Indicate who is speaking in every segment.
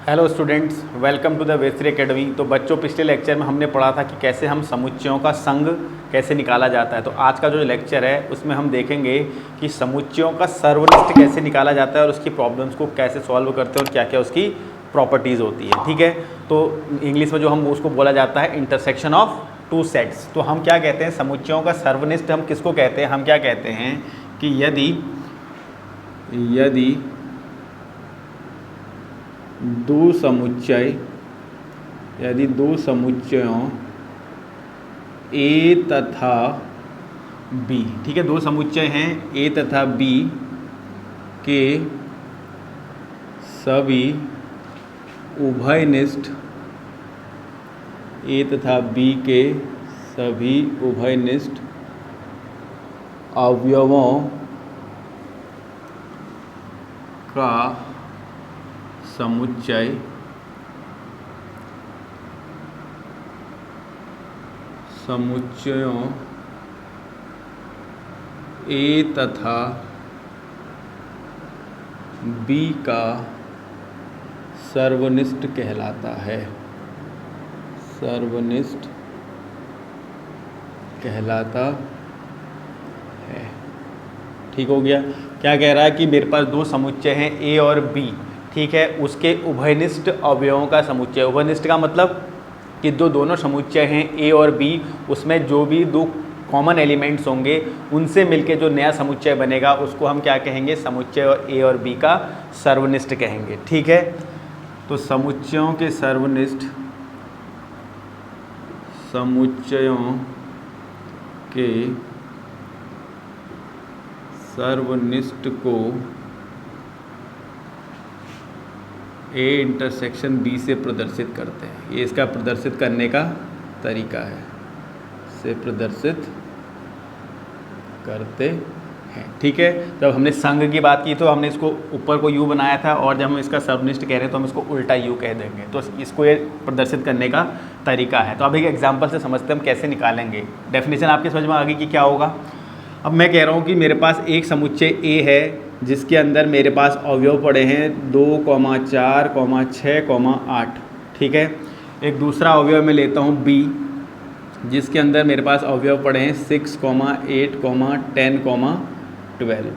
Speaker 1: Hello students, welcome to the Vestri academy. तो बच्चों, पिछले लेक्चर में हमने पढ़ा था कि कैसे हम समुच्चयों का संघ कैसे निकाला जाता है। तो आज का जो लेक्चर है उसमें हम देखेंगे कि समुच्चयों का सर्वनिष्ठ कैसे निकाला जाता है और उसकी प्रॉब्लम्स को कैसे सॉल्व करते हैं और क्या क्या उसकी प्रॉपर्टीज़ होती है। ठीक है, तो इंग्लिश में जो हम उसको बोला जाता है इंटरसेक्शन ऑफ टू सेट्स। तो हम क्या कहते हैं, समुच्चयों का सर्वनिष्ठ हम किसको कहते हैं? हम क्या कहते हैं कि यदि दो समुच्चयों ए तथा बी, ठीक है, दो समुच्चय हैं ए तथा बी के सभी उभयनिष्ठ अवयवों का समुच्चय समुच्चयों ए तथा बी का सर्वनिष्ठ कहलाता है। ठीक हो गया। क्या कह रहा है कि मेरे पास दो समुच्चय हैं ए और बी, ठीक है, उसके उभयनिष्ठ अवयवों का समुच्चय। उभयनिष्ठ का मतलब कि जो दोनों समुच्चय हैं ए और बी, उसमें जो भी दो कॉमन एलिमेंट्स होंगे उनसे मिलके जो नया समुच्चय बनेगा उसको हम क्या कहेंगे? समुच्चय ए और बी का सर्वनिष्ठ कहेंगे। ठीक है, तो समुच्चयों के सर्वनिष्ठ को ए इंटरसेक्शन बी से प्रदर्शित करते हैं। ये इसका प्रदर्शित करने का तरीका है, से प्रदर्शित करते हैं। ठीक है, जब हमने संघ की बात की तो हमने इसको ऊपर को यू बनाया था, और जब हम इसका सर्वनिष्ठ कह रहे हैं तो हम इसको उल्टा यू कह देंगे। तो इसको ये प्रदर्शित करने का तरीका है। तो अब एक एग्जाम्पल से समझते हैं हम कैसे निकालेंगे। डेफिनेशन आपके समझ में आ गई कि क्या होगा। अब मैं कह रहा हूँ कि मेरे पास एक समुच्चय ए है जिसके अंदर मेरे पास अवयव पड़े हैं 2, 4, 6, 8। ठीक है, एक दूसरा अवयव मैं लेता हूँ बी जिसके अंदर मेरे पास अवयव पड़े हैं 6, 8, 10, 12।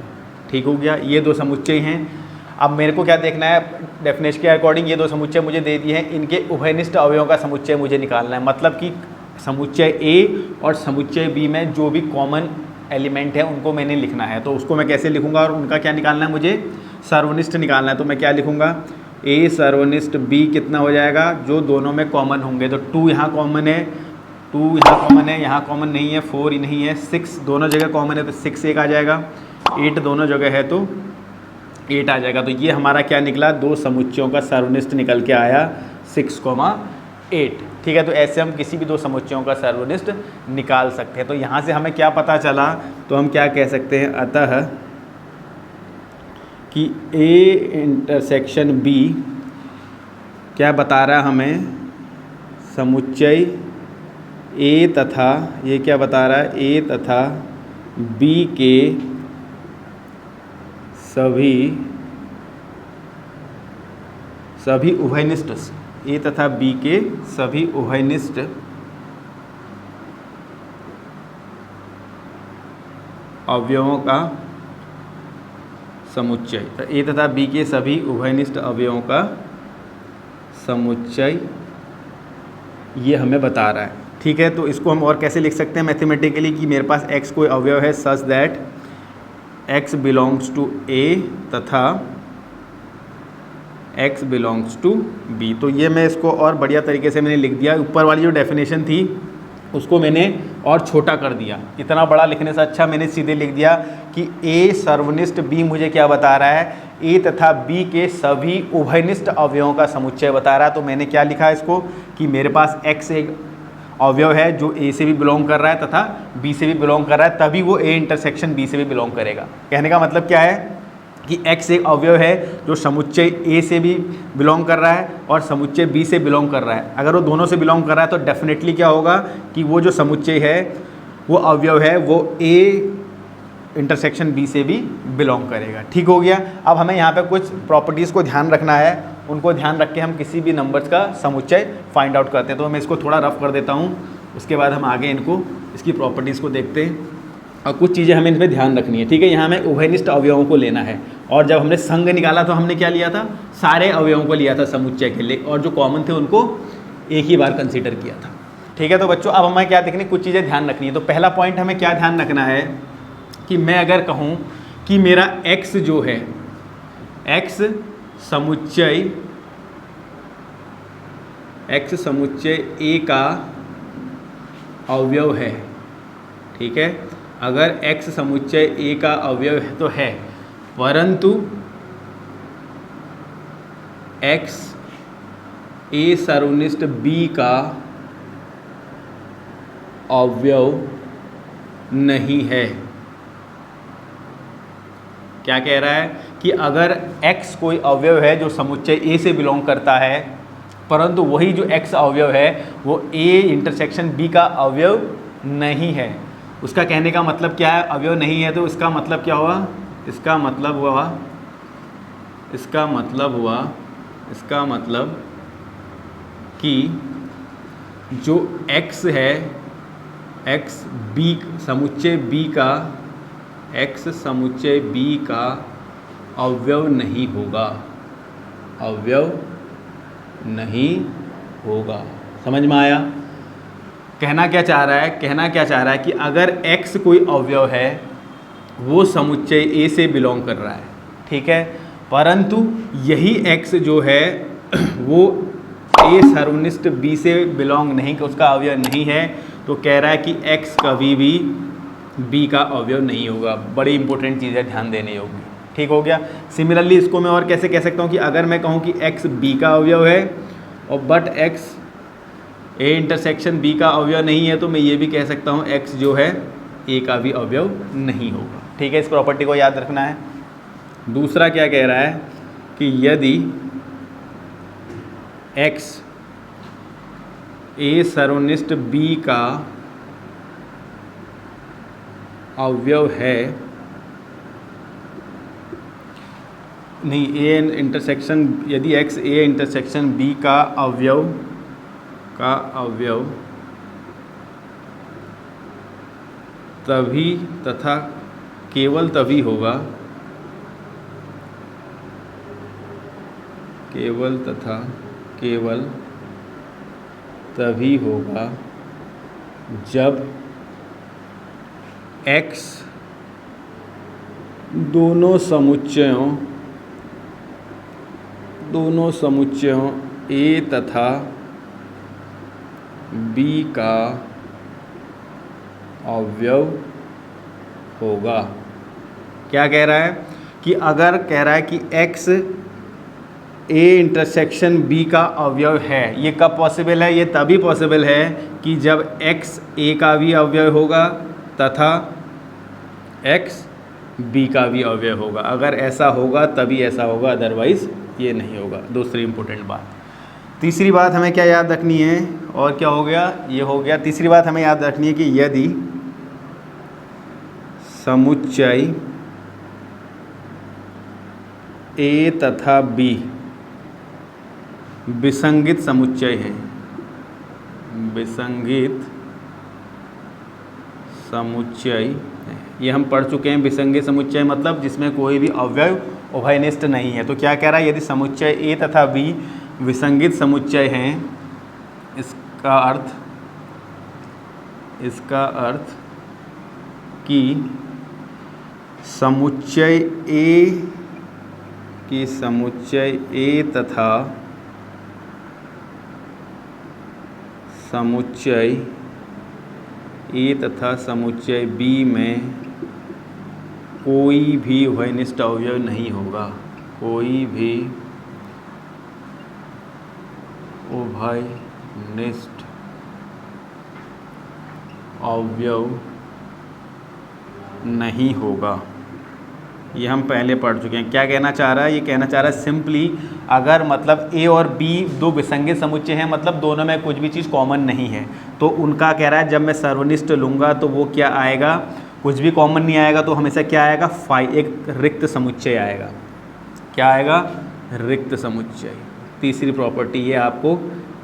Speaker 1: ठीक हो गया, ये दो समुच्चय हैं। अब मेरे को क्या देखना है? डेफिनेशन के अकॉर्डिंग ये दो समुच्चय मुझे दे दिए हैं, इनके उभयनिष्ठ अवयवों का समुच्चय मुझे निकालना है। मतलब कि समुच्चय ए और समुच्चय बी में जो भी कॉमन एलिमेंट है उनको मैंने लिखना है। तो उसको मैं कैसे लिखूंगा और उनका क्या निकालना है? मुझे सर्वनिष्ठ निकालना है। तो मैं क्या लिखूंगा? ए सर्वनिष्ठ बी कितना हो जाएगा? जो दोनों में कॉमन होंगे। तो 2 यहाँ कॉमन है, 2 यहाँ कॉमन है, यहाँ कॉमन नहीं है, 4 ही नहीं है, 6 दोनों जगह कॉमन है तो 6 एक आ जाएगा, 8 दोनों जगह है तो 8 आ जाएगा। तो ये हमारा क्या निकला? दो समुच्चयों का सर्वनिष्ठ निकल के आया 6, 8। ठीक है, तो ऐसे हम किसी भी दो समुच्चयों का सर्वनिष्ठ निकाल सकते हैं। तो यहाँ से हमें क्या पता चला? तो हम क्या कह सकते हैं? अतः कि ए इंटरसेक्शन बी क्या बता रहा है हमें? समुच्चय ए तथा, ये क्या बता रहा है? ए तथा बी के सभी उभयनिष्ठ, ए तथा बी के सभी उभयनिष्ठ अवयवों का समुच्चय। तो ए तथा बी के सभी उभयनिष्ठ अवयवों का समुच्चय ये हमें बता रहा है। ठीक है, तो इसको हम और कैसे लिख सकते हैं मैथमेटिकली कि मेरे पास x कोई अवयव है such that x belongs to a तथा x बिलोंग्स टू b। तो ये मैं इसको और बढ़िया तरीके से मैंने लिख दिया। ऊपर वाली जो डेफिनेशन थी उसको मैंने और छोटा कर दिया। इतना बड़ा लिखने से अच्छा मैंने सीधे लिख दिया कि a सर्वनिष्ठ b मुझे क्या बता रहा है? a तथा b के सभी उभयनिष्ठ अवयवों का समुच्चय बता रहा है। तो मैंने क्या लिखा इसको कि मेरे पास x एक अवयव है जो a से भी बिलोंग कर रहा है तथा b से भी बिलोंग कर रहा है, तभी वो a इंटरसेक्शन b से भी बिलोंग करेगा। कहने का मतलब क्या है कि x एक अवयव है जो समुच्चय a से भी बिलोंग कर रहा है और समुच्चय b से बिलोंग कर रहा है। अगर वो दोनों से बिलोंग कर रहा है तो डेफिनेटली क्या होगा कि वो जो समुच्चय है, वो अवयव है, वो a इंटरसेक्शन b से भी बिलोंग करेगा। ठीक हो गया। अब हमें यहाँ पे कुछ प्रॉपर्टीज़ को ध्यान रखना है उनको ध्यान रख के हम किसी भी नंबर्स का समुच्चय फाइंड आउट करते हैं। तो मैं इसको थोड़ा रफ कर देता हूँ, उसके बाद हम आगे इनको इसकी प्रॉपर्टीज़ को देखते हैं और कुछ चीज़ें हमें इनमें ध्यान रखनी है। ठीक है, यहाँ हमें उभयनिष्ठ अवयवों को लेना है और जब हमने संघ निकाला तो हमने क्या लिया था, सारे अवयवों को लिया था समुच्चय के लिए और जो कॉमन थे उनको एक ही बार कंसीडर किया था। ठीक है, तो बच्चों अब हमें क्या देखनी, कुछ चीज़ें ध्यान रखनी है। तो पहला पॉइंट हमें क्या ध्यान रखना है कि मैं अगर कहूँ कि मेरा x जो है, x समुच्चय A का अवयव है। ठीक है, अगर x समुच्चय A का अवयव है तो है, परंतु x A सर्वनिष्ठ B का अवयव नहीं है। क्या कह रहा है कि अगर x कोई अवयव है जो समुच्चय A से बिलोंग करता है, परंतु वही जो x अवयव है वो A इंटरसेक्शन B का अवयव नहीं है। उसका कहने का मतलब क्या है, अवयव नहीं है तो इसका मतलब क्या हुआ, इसका मतलब कि जो x है, x B समुच्चय B का, x समुच्चय B का अवयव नहीं होगा, अवयव नहीं होगा। समझ में आया? कहना क्या चाह रहा है कि अगर x कोई अवयव है वो समुच्चय A से बिलोंग कर रहा है, ठीक है, परंतु यही x जो है वो A सर्वनिष्ठ B से बिलोंग नहीं, उसका अवयव नहीं है, तो कह रहा है कि x कभी भी B का अवयव नहीं होगा। बड़ी इंपॉर्टेंट चीज़ है, ध्यान देने योग्य। ठीक हो गया। सिमिलरली इसको मैं और कैसे कह सकता हूँ कि अगर मैं कहूँ कि x B का अवयव है और but x A intersection B का अवयव नहीं है, तो मैं ये भी कह सकता हूँ x जो है A का भी अवयव नहीं होगा। ठीक है, इस प्रॉपर्टी को याद रखना है। दूसरा क्या कह रहा है कि यदि x A सर्वनिष्ठ B का अवयव है, नहीं, A इंटरसेक्शन, यदि x A इंटरसेक्शन B का अवयव तभी तथा केवल तभी होगा, केवल तभी होगा जब x दोनों समुच्चयों A तथा B का अवयव होगा। क्या कह रहा है कि अगर कह रहा है कि x A इंटरसेक्शन B का अवयव है, ये कब पॉसिबल है, ये तभी पॉसिबल है कि जब x A का भी अवयव होगा तथा x B का भी अवयव होगा। अगर ऐसा होगा तभी ऐसा होगा, अदरवाइज ये नहीं होगा। दूसरी इंपॉर्टेंट बात। तीसरी बात हमें क्या याद रखनी है, और क्या हो गया, ये हो गया। तीसरी बात हमें याद रखनी है कि यदि समुच्चय A तथा B विसंगित समुच्चय है, विसंगित समुच्चय है, ये हम पढ़ चुके हैं। विसंगित समुच्चय मतलब जिसमें कोई भी अवयव उभयनिष्ठ नहीं है। तो क्या कह रहा है, यदि समुच्चय A तथा B विसंगित समुच्चय हैं, इसका अर्थ कि समुच्चय A तथा समुच्चय B में कोई भी उभयनिष्ठ अवयव नहीं होगा, कोई भी उभयनिष्ठ अवयव नहीं होगा। ये हम पहले पढ़ चुके हैं। क्या कहना चाह रहा है, ये कहना चाह रहा है सिंपली अगर मतलब A और B दो विसंगित समुच्चय हैं, मतलब दोनों में कुछ भी चीज़ कॉमन नहीं है, तो उनका कह रहा है जब मैं सर्वनिष्ठ लूँगा तो वो क्या आएगा, कुछ भी कॉमन नहीं आएगा, तो हमेशा क्या आएगा, एक रिक्त समुच्चय आएगा। क्या आएगा, रिक्त समुच्चय। तीसरी प्रॉपर्टी ये आपको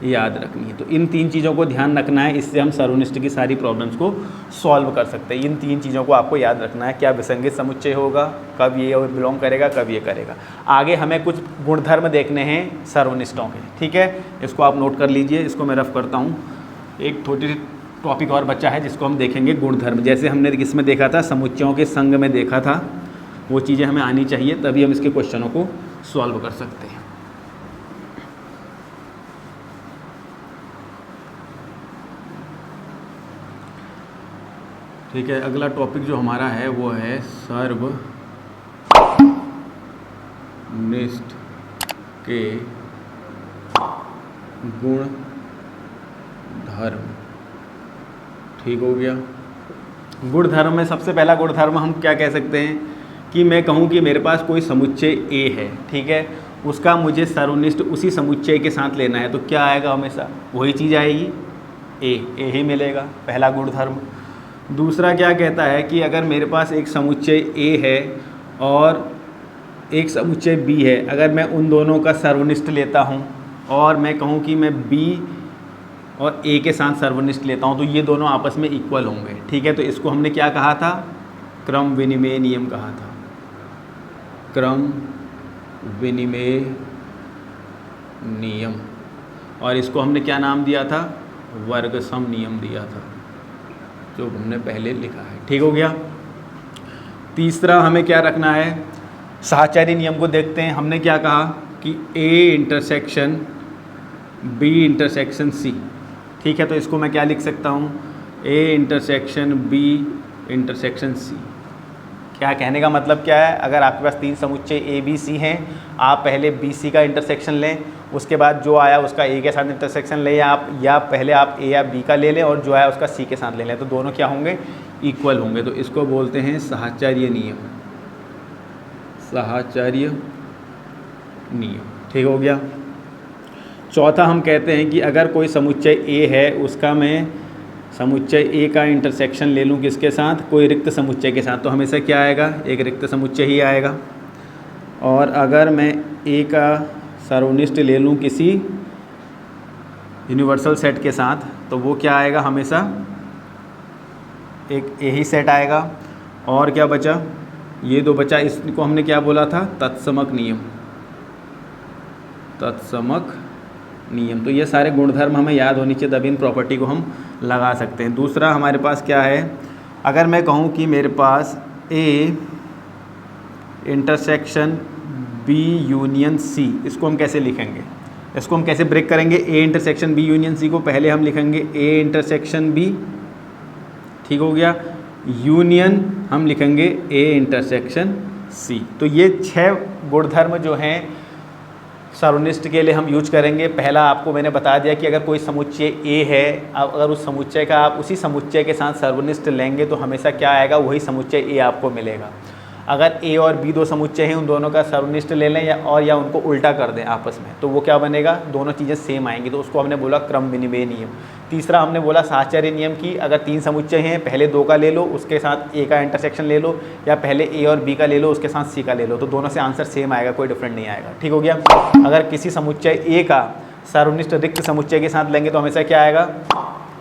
Speaker 1: याद रखनी है। तो इन 3 चीज़ों को ध्यान रखना है, इससे हम सर्वनिष्ठ की सारी प्रॉब्लम्स को सॉल्व कर सकते हैं। इन 3 चीज़ों को आपको याद रखना है, क्या विसंगत समुच्चय होगा, कब ये बिलोंग करेगा, कब ये करेगा। आगे हमें कुछ गुणधर्म देखने हैं सर्वनिष्ठों के, ठीक है, इसको आप नोट कर लीजिए। इसको मैं रफ करता हूँ। एक छोटी सी टॉपिक और बचा है जिसको हम देखेंगे गुणधर्म। जैसे हमने किसमें देखा था, समुच्चयों के संघ में देखा था, वो चीज़ें हमें आनी चाहिए, तभी हम इसके क्वेश्चनों को सॉल्व कर सकते हैं। ठीक है, अगला टॉपिक जो हमारा है वो है सर्वनिष्ठ के गुण धर्म। ठीक हो गया। गुण धर्म में सबसे पहला गुण धर्म हम क्या कह सकते हैं कि मैं कहूँ कि मेरे पास कोई समुच्चय ए है, ठीक है, उसका मुझे सर्वनिष्ठ उसी समुच्चय के साथ लेना है, तो क्या आएगा, हमेशा वही चीज़ आएगी, ए ही मिलेगा, पहला गुण धर्म। दूसरा क्या कहता है कि अगर मेरे पास एक समुच्चय ए है और एक समुच्चय बी है, अगर मैं उन दोनों का सर्वनिष्ठ लेता हूँ और मैं कहूँ कि मैं बी और ए के साथ सर्वनिष्ठ लेता हूँ, तो ये दोनों आपस में इक्वल होंगे, ठीक है। तो इसको हमने क्या कहा था, क्रम विनिमेय नियम कहा था, क्रम विनिमेय नियम। और इसको हमने क्या नाम दिया था, वर्ग सम नियम दिया था, जो हमने पहले लिखा है। ठीक हो गया। तीसरा हमें क्या रखना है, साहचर्य नियम को देखते हैं। हमने क्या कहा कि A intersection B intersection C, ठीक है, तो इसको मैं क्या लिख सकता हूँ, A intersection B intersection C. क्या कहने का मतलब क्या है, अगर आपके पास 3 समुच्चय ए बी सी हैं, आप पहले बी सी का इंटरसेक्शन लें, उसके बाद जो आया उसका ए के साथ इंटरसेक्शन लें, या पहले आप ए या बी का ले लें और जो आया उसका सी के साथ ले लें, तो दोनों क्या होंगे, इक्वल होंगे। तो इसको बोलते हैं साहचर्य नियम, साहचर्य नियम। ठीक हो गया। चौथा हम कहते हैं कि अगर कोई समुच्चय ए है, उसका मैं समुच्चय ए का इंटरसेक्शन ले लूँ किसके साथ, कोई रिक्त समुच्चय के साथ, तो हमेशा क्या आएगा, एक रिक्त समुच्चय ही आएगा। और अगर मैं ए का सर्वनिष्ठ ले लूँ किसी यूनिवर्सल सेट के साथ, तो वो क्या आएगा, हमेशा एक ए ही सेट आएगा। और क्या बचा, ये 2 बचा, इसको हमने क्या बोला था, तत्समक नियम, तत्समक नियम। तो ये सारे गुणधर्म हमें याद होनी चाहिए, तभी इन प्रॉपर्टी को हम लगा सकते हैं। दूसरा हमारे पास क्या है, अगर मैं कहूँ कि मेरे पास A intersection B union C, इसको हम कैसे लिखेंगे, इसको हम कैसे ब्रेक करेंगे, A intersection B union C को पहले हम लिखेंगे ए इंटरसेक्शन बी, ठीक हो गया, यूनियन हम लिखेंगे ए इंटरसेक्शन सी। तो ये 6 गुणधर्म जो हैं सर्वनिष्ठ के लिए हम यूज करेंगे। पहला आपको मैंने बता दिया कि अगर कोई समुच्चय ए है, अगर उस समुच्चय का आप उसी समुच्चय के साथ सर्वनिष्ठ लेंगे तो हमेशा क्या आएगा, वही समुच्चय ए आपको मिलेगा। अगर ए और बी 2 समुच्चय हैं, उन दोनों का सर्वनिष्ठ ले लें या उनको उल्टा कर दें आपस में, तो वो क्या बनेगा, दोनों चीज़ें सेम आएंगी, तो उसको हमने बोला क्रम विनिमेय नियम। तीसरा हमने बोला साहचर्य नियम की, अगर 3 समुच्चय हैं, पहले 2 का ले लो, उसके साथ ए का इंटरसेक्शन ले लो, या पहले ए और बी का ले लो, उसके साथ सी का ले लो, तो दोनों से आंसर सेम आएगा, कोई डिफरेंट नहीं आएगा। ठीक हो गया। अगर किसी समुच्चय ए का सर्वनिष्ठ रिक्त समुच्चय के साथ लेंगे तो हमेशा क्या आएगा,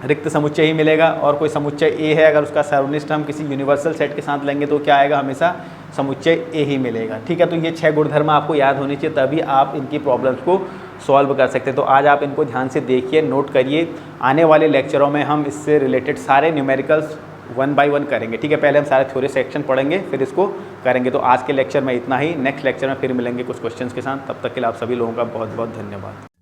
Speaker 1: रिक्त समुच्चय ही मिलेगा। और कोई समुच्चय ए है, अगर उसका सर्वनिष्ठ हम किसी यूनिवर्सल सेट के साथ लेंगे तो क्या आएगा, हमेशा समुच्चय ए ही मिलेगा। ठीक है। तो ये 6 गुणधर्म आपको याद होने चाहिए, तभी आप इनकी प्रॉब्लम्स को सॉल्व कर सकते हैं। तो आज आप इनको ध्यान से देखिए, नोट करिए। आने वाले लेक्चरों में हम इससे रिलेटेड सारे न्यूमेरिकल्स 1 बाय 1 करेंगे। ठीक है। पहले हम सारे थ्योरी सेक्शन पढ़ेंगे, फिर इसको करेंगे। तो आज के लेक्चर में इतना ही, नेक्स्ट लेक्चर में फिर मिलेंगे कुछ क्वेश्चंस के साथ। तब तक के लिए आप सभी लोगों का बहुत बहुत धन्यवाद।